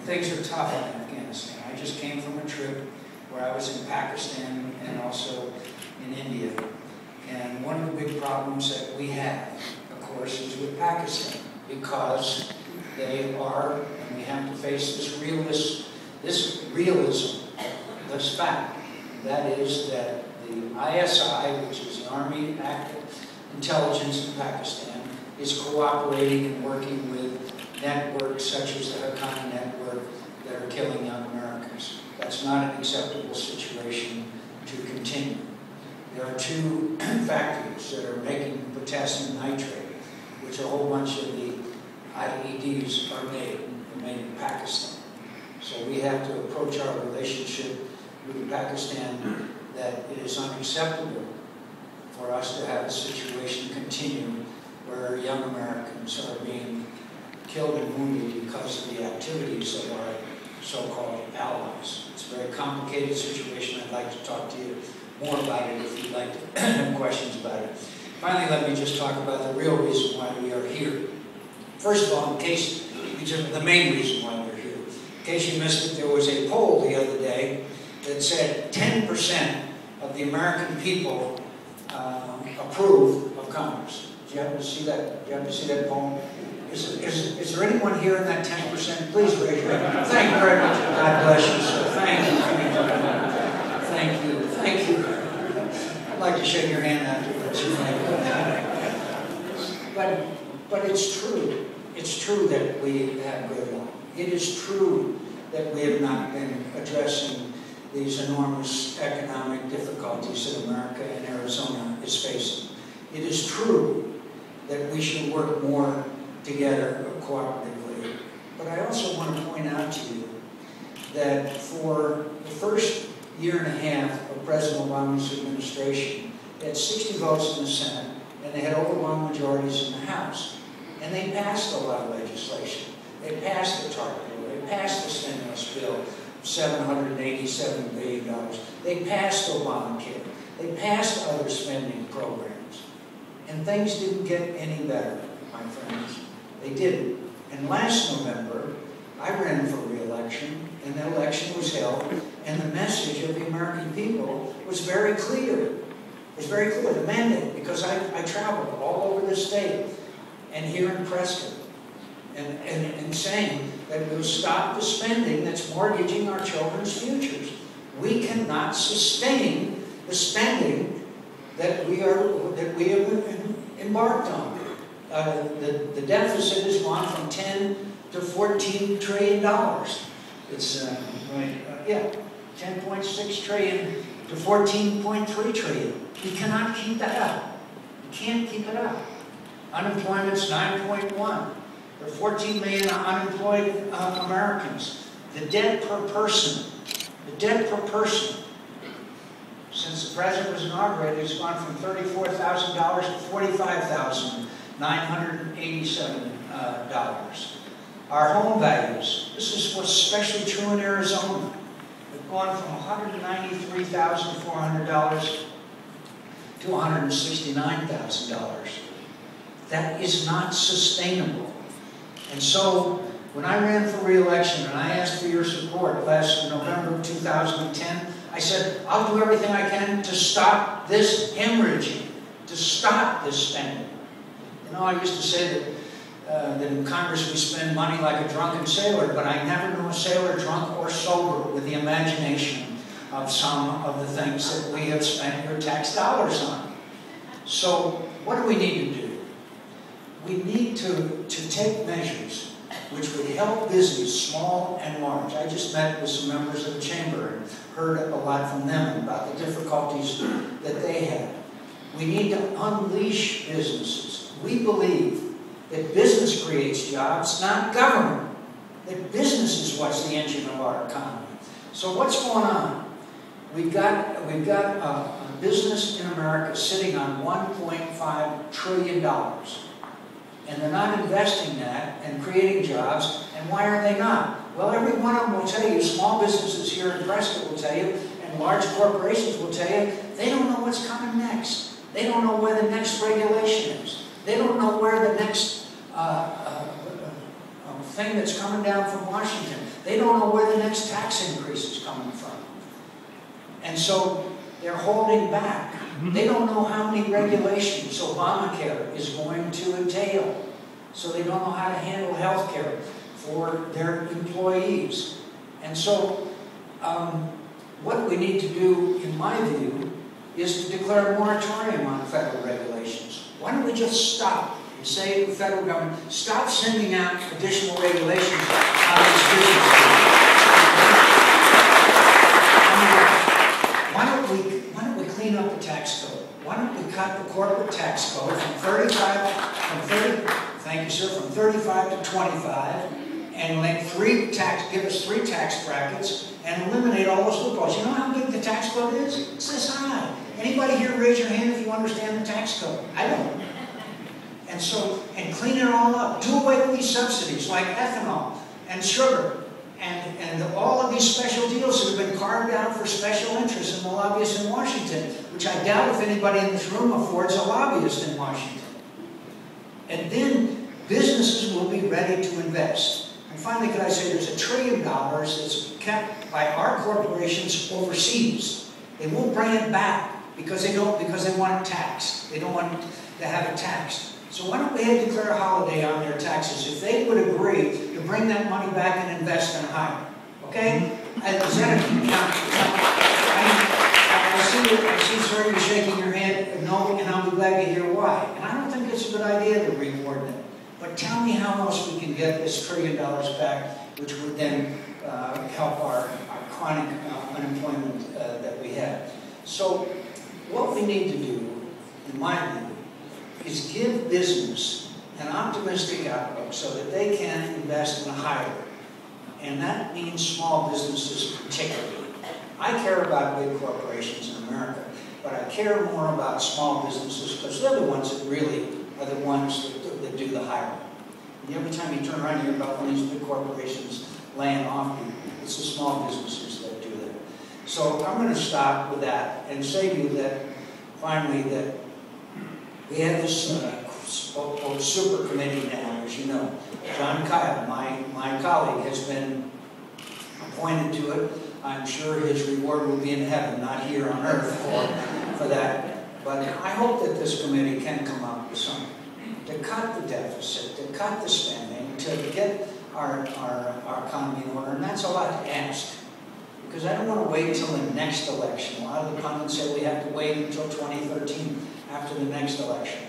things are tough in Afghanistan. I just came from a trip where I was in Pakistan and also in India. And one of the big problems that we have, of course, is with Pakistan, because they are, and we have to face this realism, this fact, that is that the ISI, which is the Army Active Intelligence in Pakistan, is cooperating and working with networks such as the Haqqani network that are killing young Americans. That's not an acceptable situation to continue. There are two factories that are making potassium nitrate, which a whole bunch of the IEDs are made in Pakistan. So we have to approach our relationship with Pakistan that it is unacceptable for us to have a situation continue where young Americans are being killed and wounded because of the activities of our so-called allies. It's a very complicated situation. I'd like to talk to you more about it if you'd like to have questions about it. Finally, let me just talk about the real reason why we are here. First of all, in case, the main reason why we're here. In case you missed it, there was a poll the other day that said 10% of the American people approve of Congress. Did you happen to see that? Did you happen to see that poll? Is there anyone here in that 10%? Please raise your hand. Thank you very much. God bless you, sir. Thank you. Thank you. Thank you. I'd like to shake your hand afterwards. But it's true. It's true that we have gridlock. It is true that we have not been addressing these enormous economic difficulties that America and Arizona is facing. It is true that we should work more together cooperatively. But I also want to point out to you that for the first year and a half of President Obama's administration, they had 60 votes in the Senate, and they had overwhelming majorities in the House. And they passed a lot of legislation. They passed the TARP bill. They passed the stimulus bill, $787 billion. They passed Obamacare. They passed other spending programs. And things didn't get any better, my friends. They didn't. And last November, I ran for re-election, and the election was held, and the message of the American people was very clear. It was very clear, the mandate, because I traveled all over the state and here in Preston, and saying that we'll stop the spending that's mortgaging our children's futures. We cannot sustain the spending that we have embarked on. The deficit has gone from 10 to $14 trillion. It's 10.6 trillion to 14.3 trillion. You cannot keep that up. You can't keep it up. Unemployment's 9.1. There are 14 million unemployed Americans. The debt per person, since the president was inaugurated, has gone from $34,000 to $45,987. Our home values, this is what's especially true in Arizona, have gone from $193,400 to $169,000. That is not sustainable. And so, when I ran for re-election and I asked for your support last November of 2010, I said, I'll do everything I can to stop this hemorrhaging, to stop this spending. You know, I used to say that in Congress we spend money like a drunken sailor, but I never knew a sailor drunk or sober with the imagination of some of the things that we have spent your tax dollars on. So, what do we need to do? We need to take measures which would help business, small and large. I just met with some members of the chamber and heard a lot from them about the difficulties that they have. We need to unleash businesses. We believe that business creates jobs, not government. That business is what's the engine of our economy. So what's going on? We've got a business in America sitting on $1.5 trillion. And they're not investing that and creating jobs. And why are they not? Well, every one of them will tell you, small businesses here in Prescott will tell you, and large corporations will tell you, they don't know what's coming next. They don't know where the next regulation is. They don't know where the next thing that's coming down from Washington. They don't know where the next tax increase is coming from. And so they're holding back. They don't know how many regulations Obamacare is going to entail. So they don't know how to handle health care for their employees. And so what we need to do, in my view, is to declare a moratorium on federal regulations. Why don't we just stop and say to the federal government, stop sending out additional regulations on these businesses. Why don't we clean up the tax code? Why don't we cut the corporate tax code from 35 to 25, and give us 3 tax brackets, and eliminate all those loopholes. You know how big the tax code is? It's this high. Anybody here raise your hand if you understand the tax code? I don't. And clean it all up. Do away with these subsidies like ethanol and sugar and all of these special deals that have been carved out for special interests in the lobbyists in Washington, which I doubt if anybody in this room affords a lobbyist in Washington. And then businesses will be ready to invest. And finally, could I say there's $1 trillion that's kept by our corporations overseas. They won't bring it back because they want it taxed. They don't want to have it taxed. So why don't we declare a holiday on their taxes if they would agree to bring that money back and invest and hire? Okay? Is that I see, sir, you're shaking your head no, and I'll be glad to hear why. And I don't think it's a good idea to reward them. But tell me how else we can get this $1 trillion back, which would then help our chronic unemployment that we have. So what we need to do, in my view, is give business an optimistic outlook so that they can invest and hire. And that means small businesses particularly. I care about big corporations in America, but I care more about small businesses because they're the ones that really are the ones that do the hiring. And every time you turn around, you hear about one of these big corporations laying off people. It's the small businesses that do that. So I'm going to stop with that and say to you that, finally, that we have this super committee now, as you know. John Kyle, my colleague, has been appointed to it. I'm sure his reward will be in heaven, not here on earth for that. But I hope that this committee can come up with something to cut the deficit, to cut the spending, to get our economy in order. And that's a lot to ask. Because I don't want to wait until the next election. A lot of the pundits say we have to wait until 2013 after the next election.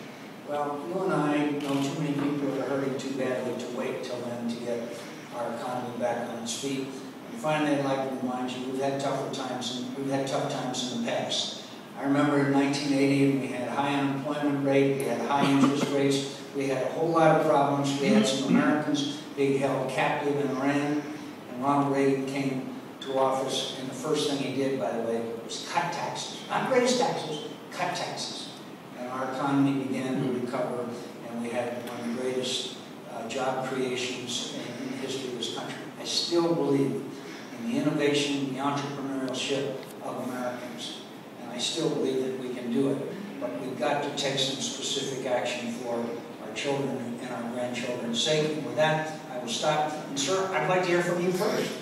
Well, you and I know too many people that are hurting too badly to wait till then to get our economy back on its feet. And finally, I'd like to remind you, we've had tough times in the past. I remember in 1980, we had a high unemployment rate, we had high interest rates, we had a whole lot of problems. We had some Americans being held captive in Iran, and Ronald Reagan came to office, and the first thing he did, by the way, was cut taxes. Not raise taxes, cut taxes. And our economy began to recover, and we had one of the greatest job creations in the history of this country. I still believe in the innovation, the entrepreneurship of Americans, and I still believe that we can do it. But we've got to take some specific action for our children and our grandchildren's sake. And with that, I will stop. And sir, I'd like to hear from you first.